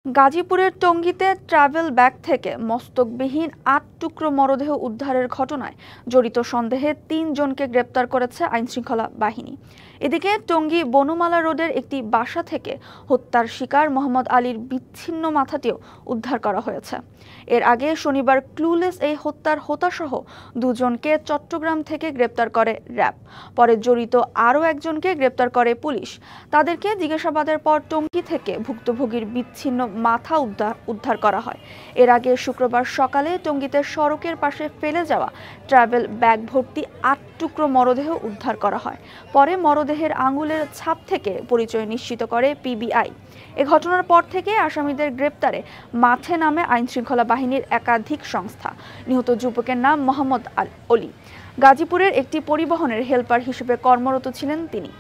গাজীপুরের টঙ্গীতে travel bag থেকে মস্তকবিহীন ৮ টুকরো মরদেহ উদ্ধারের ঘটনায় জড়িত সন্দেহে ৩ জনকে গ্রেপ্তার করেছে আইনশৃঙ্খলা বাহিনী। এদিকে টঙ্গী বনমালা রোডের একটি বাসা থেকে হত্যার শিকার মোহাম্মদ আলীর বিচ্ছিন্ন মাথাটিও উদ্ধার করা হয়েছে। এর আগে শনিবার ক্লুলেস এই হত্যার হোতাসহ ২ জনকে চট্টগ্রাম থেকে গ্রেপ্তার করে র্যাব। পরে জড়িত আরও একজনকে গ্রেপ্তার করে পুলিশ। তাদেরকে জিজ্ঞাসাবাদের পর টঙ্গী থেকে ভুক্তভোগীর বিচ্ছিন্ন মাথা উদ্ধার করা হয়। এর আগে শুক্রবার সকালে টঙ্গীতে সড়কের পাশে ফেলে যাওয়া ট্রাভেল ব্যাগ ভর্তি ৮ টুকরো মরদেহ উদ্ধার করা হয়। পরে মরদেহের আঙুলের ছাপ থেকে পরিচয় নিশ্চিত করে পিবিআই। এ ঘটনার পর থেকে আসামিদের গ্রেপ্তারে মাঠে নামে আইনশৃঙ্খলা বাহিনীর একাধিক সংস্থা। নিহত যুবকের নাম মোহাম্মদ অলি। গাজীপুরের একটি পরিবহনের হেলপার হিসেবে কর্মরত ছিলেন তিনি।